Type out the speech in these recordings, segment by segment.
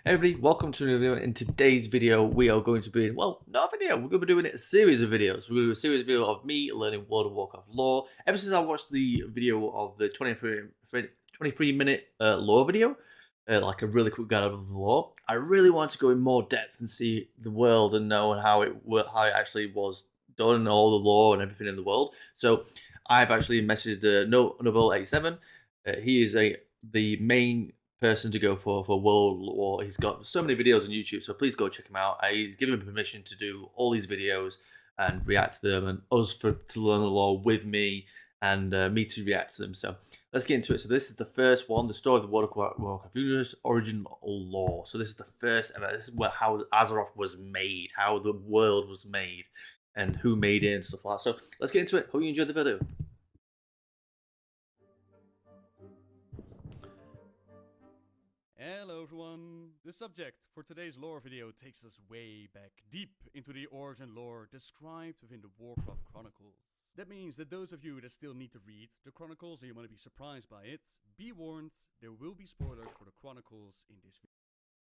Hey everybody, welcome to a new video. In today's video, we are going to be, well, not a video, we're going to be doing a series of videos. We're going to do a series of videos of me learning World of Warcraft lore. Ever since I watched the video of the 23-minute lore video, like a really quick guide of the lore, I really want to go in more depth and see the world and know how it actually was done, all the lore and everything in the world. So I've actually messaged Nobel87. He is the main person to go for World War. He's got so many videos on YouTube, so please go check him out. He's given me permission to do all these videos and react to them, and us to learn the lore with me and me to react to them. So let's get into it. So this is the first one, the story of the Warcraft universe, origin lore. So this is the first ever. This is how Azeroth was made, how the world was made, and who made it and stuff like that. So let's get into it. Hope you enjoyed the video. Hello everyone! The subject for today's lore video takes us way back, deep into the origin lore described within the Warcraft Chronicles. That means that those of you that still need to read the Chronicles and you want to be surprised by it, be warned, there will be spoilers for the Chronicles in this video.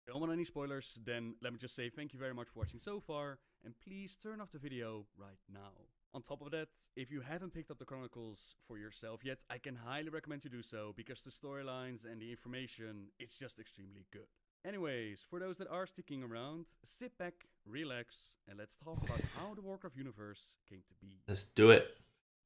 If you don't want any spoilers, then let me just say thank you very much for watching so far, and please turn off the video right now. On top of that, if you haven't picked up the Chronicles for yourself yet, I can highly recommend you do so, because the storylines and the information, it's just extremely good. Anyways, for those that are sticking around, sit back, relax, and let's talk about how the Warcraft universe came to be. Let's do it.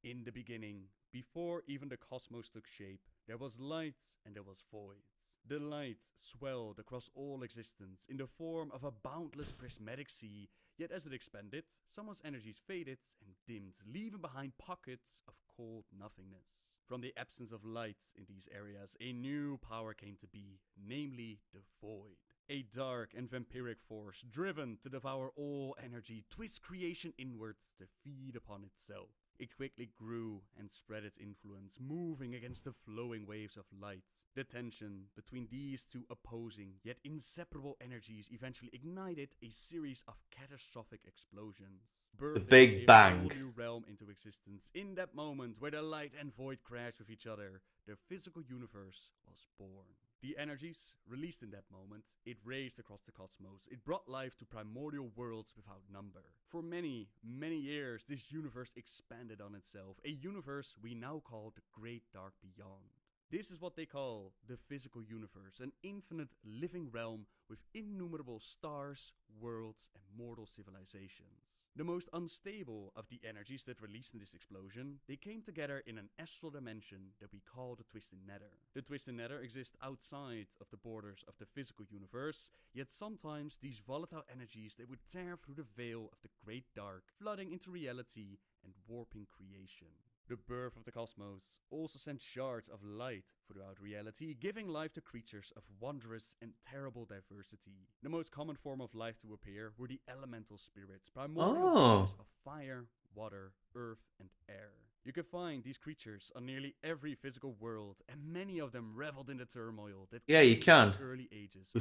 In the beginning, before even the cosmos took shape, there was light and there was void. The light swelled across all existence in the form of a boundless prismatic sea, yet as it expanded, someone's energies faded and dimmed, leaving behind pockets of cold nothingness. From the absence of light in these areas, a new power came to be, namely the Void. A dark and vampiric force driven to devour all energy, twist creation inwards to feed upon itself. It quickly grew and spread its influence, moving against the flowing waves of light. The tension between these two opposing yet inseparable energies eventually ignited a series of catastrophic explosions. The Big Bang. A whole new realm into existence. In that moment where the light and void crashed with each other, the physical universe was born. The energies released in that moment, it raced across the cosmos. It brought life to primordial worlds without number. For many, many years, this universe expanded on itself, a universe we now call the Great Dark Beyond. This is what they call the physical universe, an infinite living realm with innumerable stars, worlds, and mortal civilizations. The most unstable of the energies that released in this explosion, they came together in an astral dimension that we call the Twisted Nether. The Twisted Nether exists outside of the borders of the physical universe, yet sometimes these volatile energies, they would tear through the veil of the Great Dark, flooding into reality and warping creation. The birth of the cosmos also sent shards of light throughout reality, giving life to creatures of wondrous and terrible diversity. The most common form of life to appear were the elemental spirits, primordial beings of fire, water, earth, and air. You can find these creatures on nearly every physical world, and many of them reveled in the turmoil that You can. in the early ages. We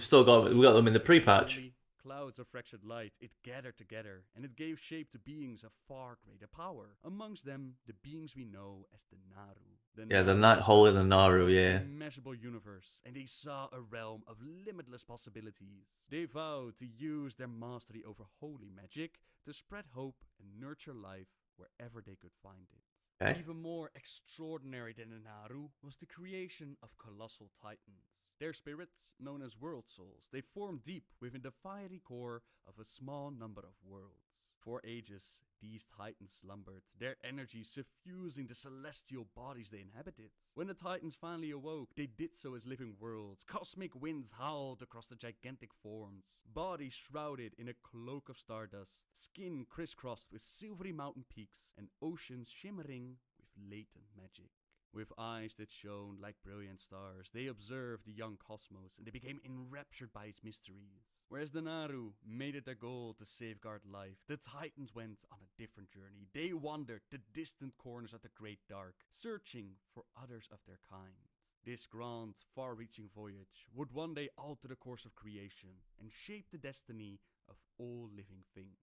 got them in the pre-patch. Clouds of fractured light, it gathered together, and it gave shape to beings of far greater power. Amongst them, the beings we know as the Naru. The Night Hole in the Naru, yeah. An immeasurable universe, and they saw a realm of limitless possibilities. They vowed to use their mastery over holy magic to spread hope and nurture life wherever they could find it. Okay. Even more extraordinary than the Naru was the creation of colossal titans. Their spirits, known as world souls, they form deep within the fiery core of a small number of worlds. For ages, these titans slumbered, their energy suffusing the celestial bodies they inhabited. When the titans finally awoke, they did so as living worlds. Cosmic winds howled across the gigantic forms, bodies shrouded in a cloak of stardust, skin crisscrossed with silvery mountain peaks, and oceans shimmering with latent magic. With eyes that shone like brilliant stars, they observed the young cosmos and they became enraptured by its mysteries. Whereas the Naru made it their goal to safeguard life, the Titans went on a different journey. They wandered to distant corners of the Great Dark, searching for others of their kind. This grand, far-reaching voyage would one day alter the course of creation and shape the destiny of all living things.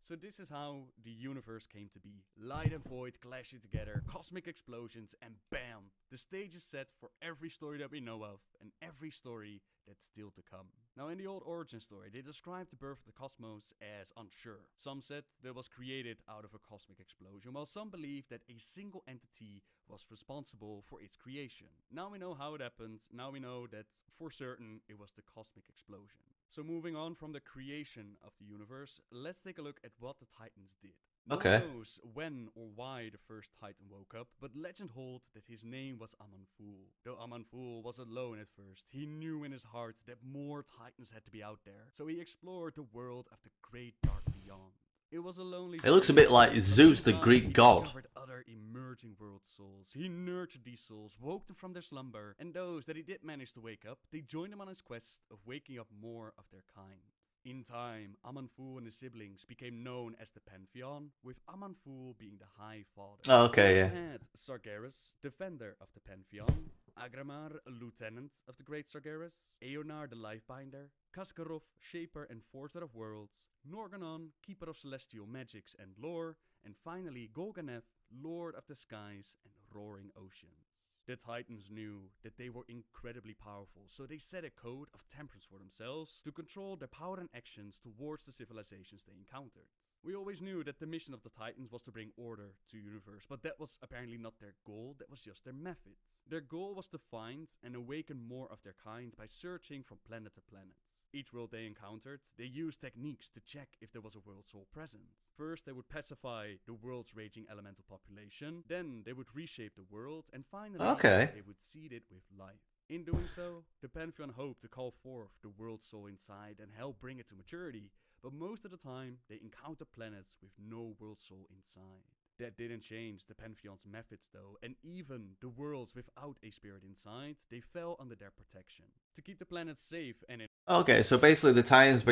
So this is how the universe came to be. Light and void clashing together, cosmic explosions, and bam! The stage is set for every story that we know of, and every story that's still to come. Now, in the old origin story, they described the birth of the cosmos as unsure. Some said that it was created out of a cosmic explosion, while some believed that a single entity was responsible for its creation. Now we know how it happened. Now we know that for certain it was the cosmic explosion. So moving on from the creation of the universe, let's take a look at what the Titans did. No one knows when or why the first Titan woke up, but legend holds that his name was Aman'Thul. Though Aman'Thul was alone at first, he knew in his heart that more Titans had to be out there, so he explored the world of the great dark beyond. It was a lonely It looks a bit like Zeus, the Greek god. He discovered other emerging world souls. He nurtured these souls, woke them from their slumber, and those that he did manage to wake up, they joined him on his quest of waking up more of their kind. In time, Aman'Thul and his siblings became known as the Pantheon, with Aman'Thul being the High Father. Oh, okay, yeah. We had Sargeras, defender of the Pantheon, Agramar, lieutenant of the Great Sargeras, Eonar the Lifebinder, Kaskarov, shaper and forger of worlds, Norganon, keeper of celestial magics and lore, and finally Golganeth, lord of the skies and roaring oceans. The Titans knew that they were incredibly powerful, so they set a code of temperance for themselves to control their power and actions towards the civilizations they encountered. We always knew that the mission of the Titans was to bring order to the universe, but that was apparently not their goal, that was just their method. Their goal was to find and awaken more of their kind by searching from planet to planet. Each world they encountered, they used techniques to check if there was a world soul present. First, they would pacify the world's raging elemental population, then they would reshape the world, and finally they would seed it with life. In doing so, the Pantheon hoped to call forth the world soul inside and help bring it to maturity, but most of the time, they encounter planets with no world soul inside. That didn't change the Pantheon's methods though, and even the worlds without a spirit inside, they fell under their protection. To keep the planets safe and okay, so basically the Titans,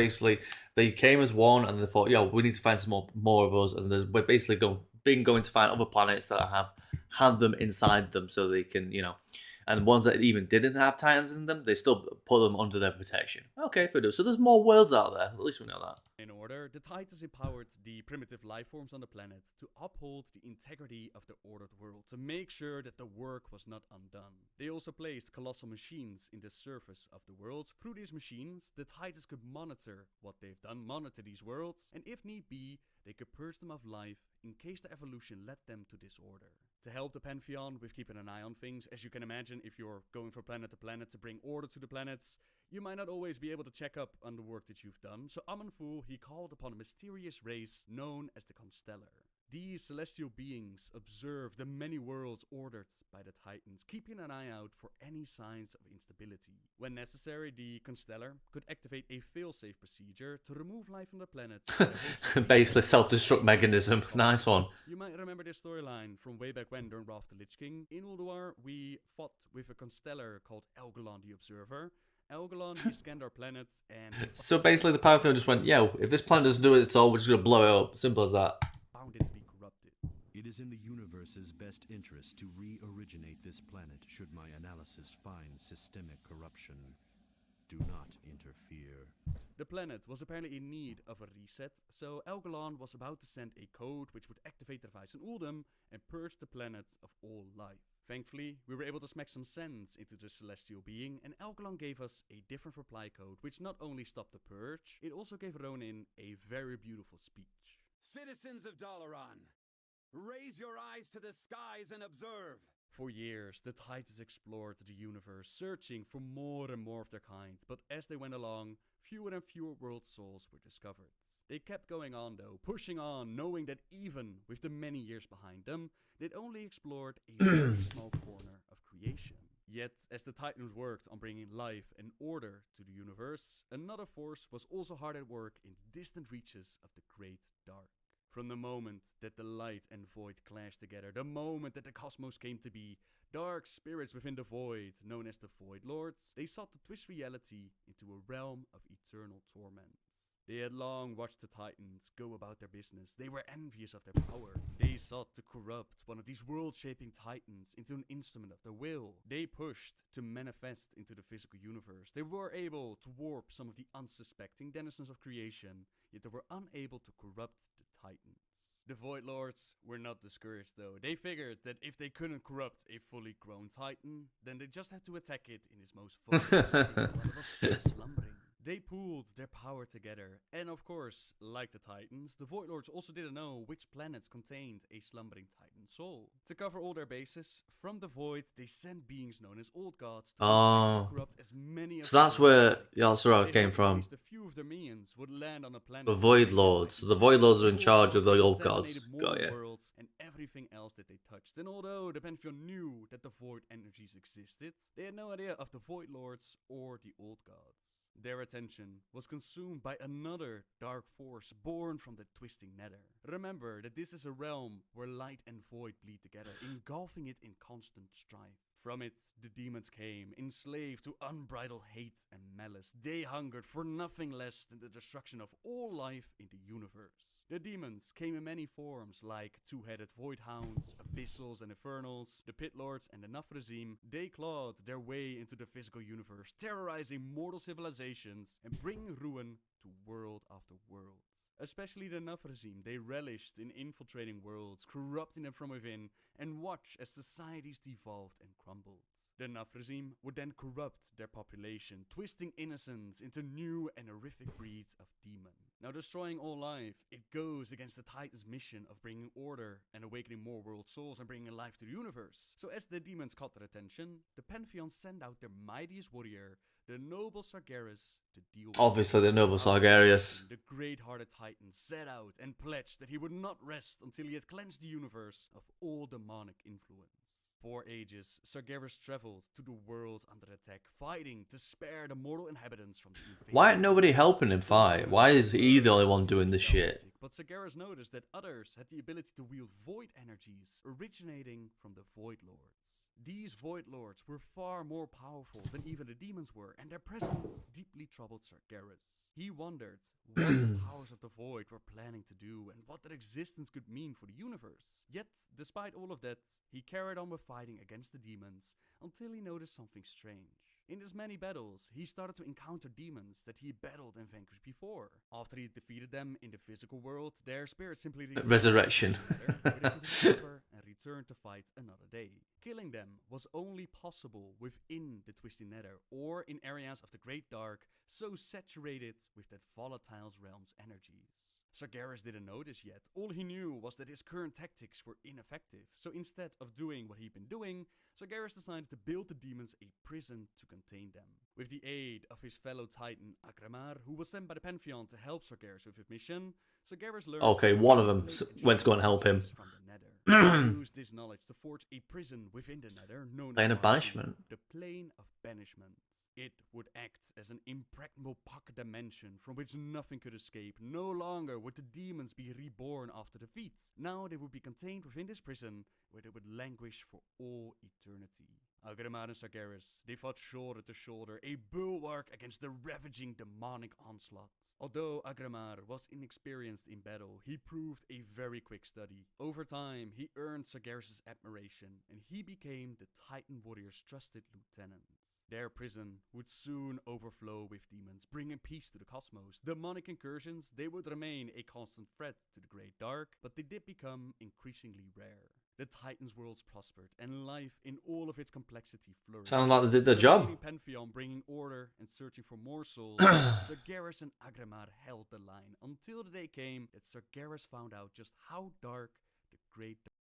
they came as one and they thought, yo, we need to find some more of us, and we're basically going to find other planets that have them inside them so they can, and the ones that even didn't have Titans in them, they still put them under their protection. Okay, so there's more worlds out there, at least we know that. In order, the Titans empowered the primitive life forms on the planet to uphold the integrity of the ordered world, to make sure that the work was not undone. They also placed colossal machines in the surface of the world. Through these machines, the Titans could monitor what they've done, monitor these worlds, and if need be, they could purge them of life in case the evolution led them to disorder. To help the Pantheon with keeping an eye on things, as you can imagine, if you're going from planet to planet to bring order to the planets, you might not always be able to check up on the work that you've done, so Aman'Thul, he called upon a mysterious race known as the Constellar. These celestial beings observe the many worlds ordered by the Titans, keeping an eye out for any signs of instability. When necessary, the Constellar could activate a failsafe procedure to remove life from the planet. Basically, self-destruct mechanism. Nice one. You might remember this storyline from way back when during Wrath of the Lich King. In Ulduar, we fought with a Constellar called Elgalon the Observer. Elgalon, he scanned our planets and... So basically the Pantheon just went, yo, if this planet doesn't do it at all, we're just going to blow it up. Simple as that. Found it to be corrupted. It is in the universe's best interest to re-originate this planet should my analysis find systemic corruption. Do not interfere. The planet was apparently in need of a reset, so Elgalon was about to send a code which would activate the device in Uldum and purge the planet of all life. Thankfully, we were able to smack some sense into the celestial being, and Elgalon gave us a different reply code, which not only stopped the purge, it also gave Ronin a very beautiful speech. Citizens of Dalaran, raise your eyes to the skies and observe. For years, the Titans explored the universe, searching for more and more of their kind, but as they went along, fewer and fewer world souls were discovered. They kept going on though, pushing on, knowing that even with the many years behind them, they'd only explored a very small corner of creation. Yet, as the Titans worked on bringing life and order to the universe, another force was also hard at work in the distant reaches of the Great Dark. From the moment that the light and void clashed together, the moment that the cosmos came to be, dark spirits within the void, known as the Void Lords, they sought to twist reality into a realm of eternal torment. They had long watched the Titans go about their business. They were envious of their power. They sought to corrupt one of these world-shaping Titans into an instrument of their will. They pushed to manifest into the physical universe. They were able to warp some of the unsuspecting denizens of creation, yet they were unable to corrupt the Titans. The Void Lords were not discouraged though. They figured that if they couldn't corrupt a fully grown Titan, then they just had to attack it in its most vulnerable state while it was still slumbering. They pooled their power together, and of course, like the Titans, the Void Lords also didn't know which planets contained a slumbering Titan soul. To cover all their bases, from the Void, they sent beings known as Old Gods to corrupt as many of So that's where Yasuo came from. At least a few of their minions would land on a planet. The Void Lords. So the Void Lords are in charge of the Old Gods. Got ya. Worlds and everything else that they touched. And although the Pantheon knew that the Void energies existed, they had no idea of the Void Lords or the Old Gods. Their attention was consumed by another dark force born from the twisting nether. Remember that this is a realm where light and void bleed together, engulfing it in constant strife. From it, the demons came, enslaved to unbridled hate and malice. They hungered for nothing less than the destruction of all life in the universe. The demons came in many forms, like two-headed void hounds, abyssals and infernals, the pit lords and the Nafrazim. They clawed their way into the physical universe, terrorizing mortal civilizations and bringing ruin to world after world. Especially the Nafrazim, they relished in infiltrating worlds, corrupting them from within, and watch as societies devolved and crumbled. The Nafrazim would then corrupt their population, twisting innocence into new and horrific breeds of demon. Now destroying all life, it goes against the Titan's mission of bringing order and awakening more world souls and bringing life to the universe. So as the demons caught their attention, the Pantheon sent out their mightiest warrior, the noble Sargeras, to deal with Obviously the noble Sargeras. The great-hearted Titan set out and pledged that he would not rest until he had cleansed the universe of all demonic influence. For ages, Sargeras traveled to the worlds under attack, fighting to spare the mortal inhabitants from the invasion. Why ain't nobody helping him fight? Why is he the only one doing this shit? But Sargeras noticed that others had the ability to wield void energies originating from the Void Lords. These Void Lords were far more powerful than even the demons were, and their presence deeply troubled Sargeras. He wondered what the powers of the Void were planning to do and what their existence could mean for the universe. Yet, despite all of that, he carried on with fighting against the demons until he noticed something strange. In his many battles, he started to encounter demons that he battled and vanquished before. After he defeated them in the physical world, their spirits simply resurrection. And returned to fight another day. Killing them was only possible within the Twisting Nether or in areas of the Great Dark so saturated with that volatile realm's energies. Sargeras didn't know this yet. All he knew was that his current tactics were ineffective. So instead of doing what he'd been doing, Sargeras decided to build the demons a prison to contain them. With the aid of his fellow Titan Agramar, who was sent by the Pantheon to help Sargeras with his mission, Sargeras learned... Okay, one of them went to go and help him. From the Nether. He used this knowledge to forge a prison within the Nether known Plane as of Banishment. the Plane of Banishment. It would act as an impregnable pocket dimension from which nothing could escape. No longer would the demons be reborn after defeat. Now they would be contained within this prison, where they would languish for all eternity. Agramar and Sargeras, they fought shoulder to shoulder, a bulwark against the ravaging demonic onslaught. Although Agramar was inexperienced in battle, he proved a very quick study. Over time, he earned Sargeras' admiration, and he became the Titan warrior's trusted lieutenant. Their prison would soon overflow with demons, bringing peace to the cosmos. Demonic incursions, they would remain a constant threat to the Great Dark, but they did become increasingly rare. The Titans' worlds prospered, and life in all of its complexity flourished. Sounds like they did their job. Pantheon bringing order and searching for more souls. Sargeras and Agramar held the line, until the day came that Sargeras found out just how dark the Great Dark.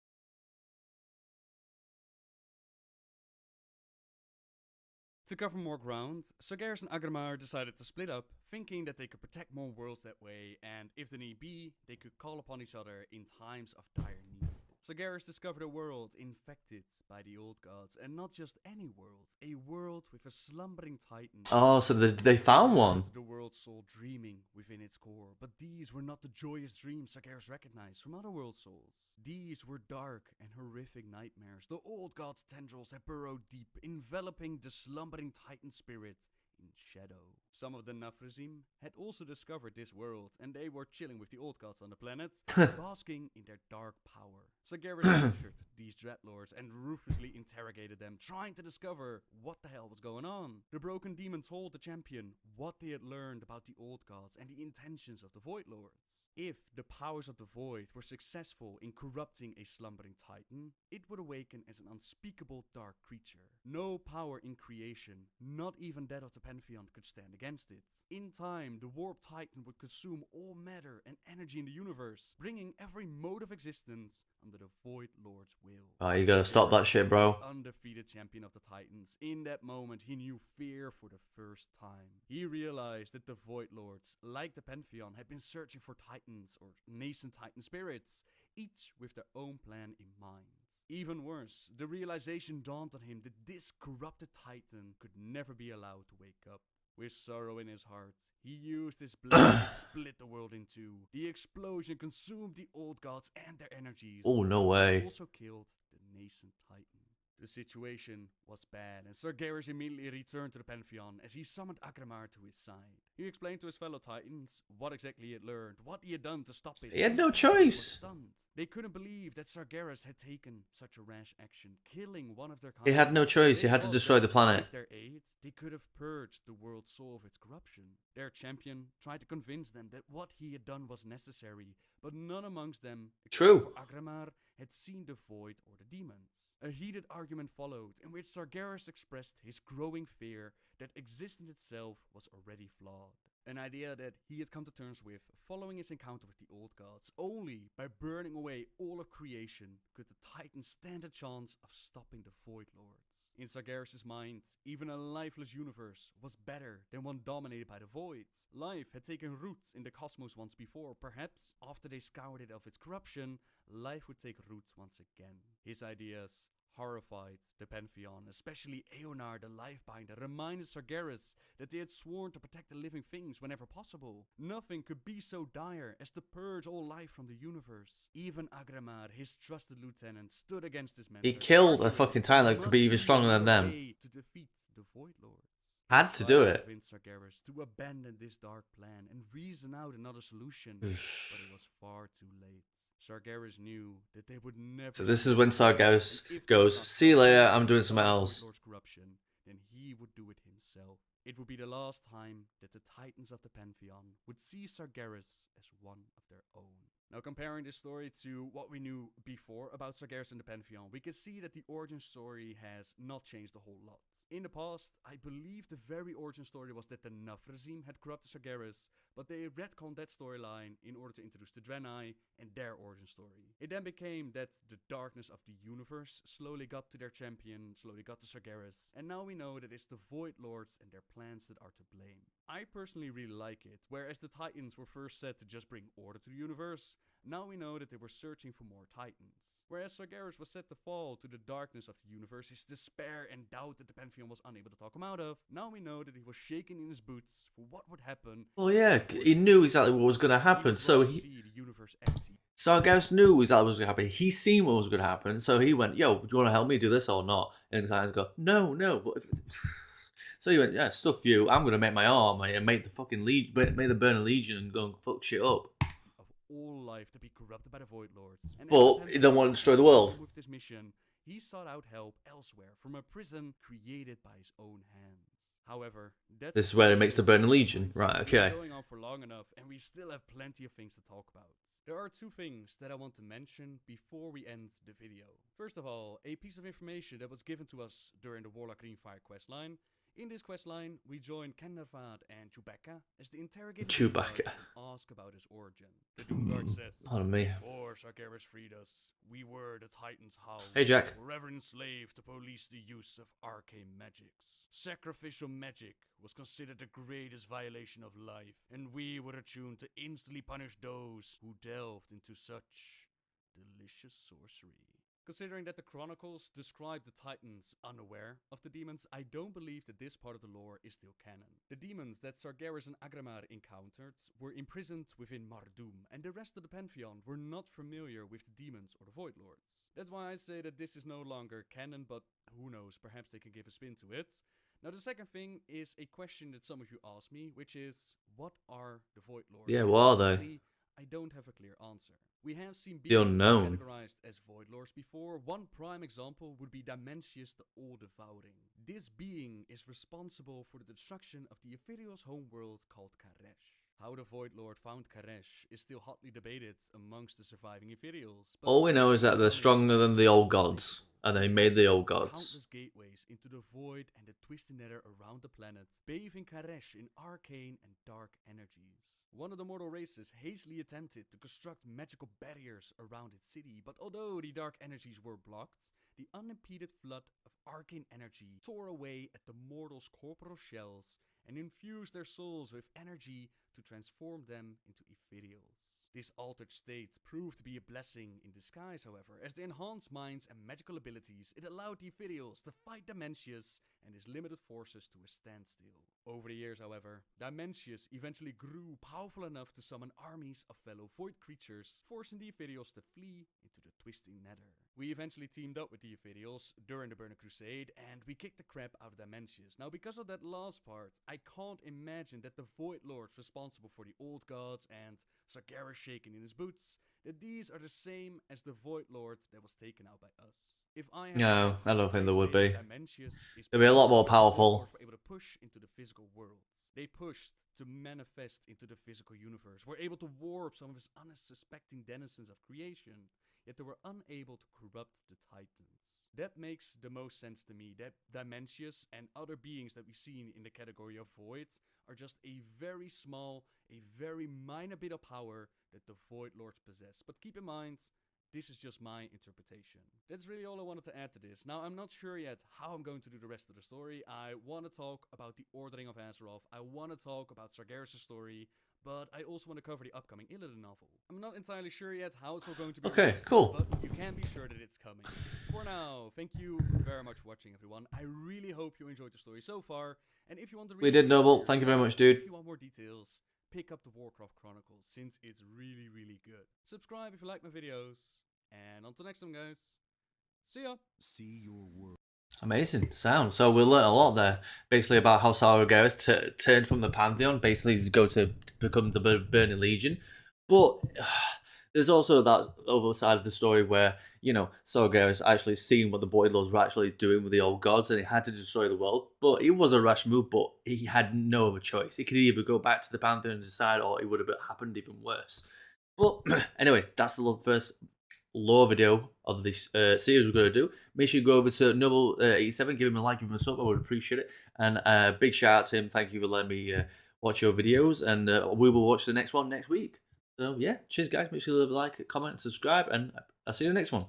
To cover more ground, Sargeras and Agramar decided to split up, thinking that they could protect more worlds that way, and if the need be, they could call upon each other in times of dire need. Sargeras discovered a world infected by the Old Gods, and not just any world, a world with a slumbering Titan. Oh, so they found one. The world soul dreaming within its core, but these were not the joyous dreams Sargeras recognized from other world souls. These were dark and horrific nightmares. The Old God's tendrils had burrowed deep, enveloping the slumbering Titan spirit in shadow. Some of the Nafrazim had also discovered this world, and they were chilling with the old gods on the planet, basking in their dark power. Sargeras captured these dreadlords and ruthlessly interrogated them, trying to discover what the hell was going on. The broken demon told the champion what they had learned about the old gods and the intentions of the Void Lords. If the powers of the Void were successful in corrupting a slumbering titan, it would awaken as an unspeakable dark creature. No power in creation, not even that of the Pantheon, could stand against it. In time, the warped titan would consume all matter and energy in the universe, bringing every mode of existence under the Void Lord's will. Oh, you gotta stop that shit, bro. Undefeated champion of the Titans. In that moment, he knew fear for the first time. He realized that the Void Lords, like the Pantheon, had been searching for titans or nascent titan spirits, each with their own plan in mind. Even worse, the realization dawned on him that this corrupted titan could never be allowed to wake up. With sorrow in his heart, he used his blade to split the world in two. The explosion consumed the old gods and their energies. Oh, no way. It also killed the nascent titan. The situation was bad, and Sargeras immediately returned to the Pantheon as he summoned Agramar to his side. He explained to his fellow titans what exactly he had learned, what he had done to stop it. He had no choice. They couldn't believe that Sargeras had taken such a rash action, killing one of their kind. He had no choice. He had to destroy the planet. With their aid, they could have purged the world's soul of its corruption. Their champion tried to convince them that what he had done was necessary, but none amongst them, except for Agramar, had seen the Void or the demons. A heated argument followed, in which Sargeras expressed his growing fear that existence itself was already flawed. An idea that he had come to terms with following his encounter with the old gods. Only by burning away all of creation could the Titans stand a chance of stopping the Void Lords. In Sargeras' mind, even a lifeless universe was better than one dominated by the Void. Life had taken root in the cosmos once before. Perhaps, after they scoured it of its corruption, life would take root once again. His ideas horrified the Pantheon, especially Eonar the Lifebinder, reminded Sargeras that they had sworn to protect the living things whenever possible. Nothing could be so dire as to purge all life from the universe. Even Agramar, his trusted lieutenant, stood against his mentor. He killed a fucking titan that could be even stronger than them. To defeat the Void Lords. Had to do it. Convinced Sargeras to abandon this dark plan and reason out another solution, but it was far too late. Sargeras knew that they would never. So this is when Sargeras goes, "See you later, I'm doing something else." Corruption, then he would do it himself. It would be the last time that the Titans of the Pantheon would see Sargeras as one of their own. Now, comparing this story to what we knew before about Sargeras and the Pantheon, we can see that the origin story has not changed a whole lot. In the past, I believe the very origin story was that the Nafrazim had corrupted Sargeras, but they retconned that storyline in order to introduce the Draenei and their origin story. It then became that the darkness of the universe slowly got to their champion, slowly got to Sargeras, and now we know that it's the Void Lords and their plans that are to blame. I personally really like it. Whereas the Titans were first said to just bring order to the universe, now we know that they were searching for more Titans. Whereas Sargeras was set to fall to the darkness of the universe, his despair and doubt that the Pantheon was unable to talk him out of, now we know that he was shaking in his boots for what would happen. Well, yeah, he knew exactly what was going to happen, so Sargeras knew exactly what was going to happen. He seen what was going to happen, so he went, "Yo, do you want to help me do this or not?" And the guys go, "No, no." But so he went, "Yeah, stuff you. I'm going to make my arm and make the fucking make the Burning Legion and go and fuck shit up." All life to be corrupted by the Void Lords. But he don't want to destroy the world. With this mission, he sought out help elsewhere from a prison created by his own hands. However, this is where it makes the Burning Legion. Right, okay. Going on for long enough, and we still have plenty of things to talk about. There are two things that I want to mention before we end the video. First of all, a piece of information that was given to us during the Warlock Greenfire questline. In this questline, we join Kennervad and Chewbacca as the interrogator ask about his origin. The Doomguard says, "Pardon me. Before Sargeras freed us, we were the Titans' house. Hey, Jack. Forever enslaved to police the use of arcane magics. Sacrificial magic was considered the greatest violation of life, and we were attuned to instantly punish those who delved into such delicious sorcery." Considering that the Chronicles describe the Titans unaware of the demons, I don't believe that this part of the lore is still canon. The demons that Sargeras and Agramar encountered were imprisoned within Mardum, and the rest of the Pantheon were not familiar with the demons or the Void Lords. That's why I say that this is no longer canon, but who knows, perhaps they can give a spin to it. Now, the second thing is a question that some of you asked me, which is, what are the Void Lords? Yeah, And what are they? honestly, I don't have a clear answer. We have seen The beings unknown. categorized as Void Lords before. One prime example would be Dimensius the All-Devouring. This being is responsible for the destruction of the Ethereal's homeworld called Karesh. How the Void Lord found Karesh is still hotly debated amongst the surviving Ethereals. But All we know is that they're stronger than the old gods, and they made the old gods. Countless gateways into the void and the twisted nether around the planet, bathing Karesh in arcane and dark energies. One of the mortal races hastily attempted to construct magical barriers around its city, but although the dark energies were blocked, the unimpeded flood of arcane energy tore away at the mortals' corporal shells and infused their souls with energy to transform them into ethereals. This altered state proved to be a blessing in disguise, however, as they enhanced minds and magical abilities. It allowed the ethereals to fight Dimensius and his limited forces to a standstill. Over the years, however, Dimensius eventually grew powerful enough to summon armies of fellow void creatures, forcing the ethereals to flee into the twisting nether. We eventually teamed up with the ethereals during the Burning Crusade, and we kicked the crap out of Dimensius. Now, because of that last part, I can't imagine that the Void Lords responsible for the old gods and Sargeras shaking in his boots, that these are the same as the Void Lord that was taken out by us. If I had No, to guess, I don't think I'd there would say be. Dimensius is They'd be a lot more probably what the Void powerful. Lords were able to push into the physical worlds. They pushed to manifest into the physical universe, were able to warp some of his unsuspecting denizens of creation, yet they were unable to corrupt the Titans. That makes the most sense to me, that Dimensius and other beings that we've seen in the category of voids are just a very small, a very minor bit of power that the Void Lords possess. But keep in mind, this is just my interpretation. That's really all I wanted to add to this. Now, I'm not sure yet how I'm going to do the rest of the story. I want to talk about the Ordering of Azeroth. I want to talk about Sargeras' story. But I also want to cover the upcoming Illidan novel. I'm not entirely sure yet how it's all going to be Okay, released, cool. but you can be sure that it's coming. For now, thank you very much for watching, everyone. I really hope you enjoyed the story so far. And if you want to read We did, the Noble. for Thank you very yourself, much, dude. If you want more details, pick up the Warcraft Chronicles, since it's really, really good. Subscribe if you like my videos. And until next time, guys. See ya! See your world. Amazing sound. So we learned a lot there, basically about how Sargeras turned from the Pantheon, basically to go to become the Burning Legion. But there's also that other side of the story where, you know, Sargeras actually seen what the Void Lords were actually doing with the old gods, and he had to destroy the world. But it was a rash move, but he had no other choice. He could either go back to the Pantheon and decide, or it would have happened even worse. But anyway, that's the first lore video of this series we're going to do. Make sure you go over to Noble87, give him a like, give him a sub, I would appreciate it. And big shout out to him, thank you for letting me watch your videos, and we will watch the next one next week. So yeah, cheers guys, make sure you leave a like, comment, and subscribe, and I'll see you in the next one.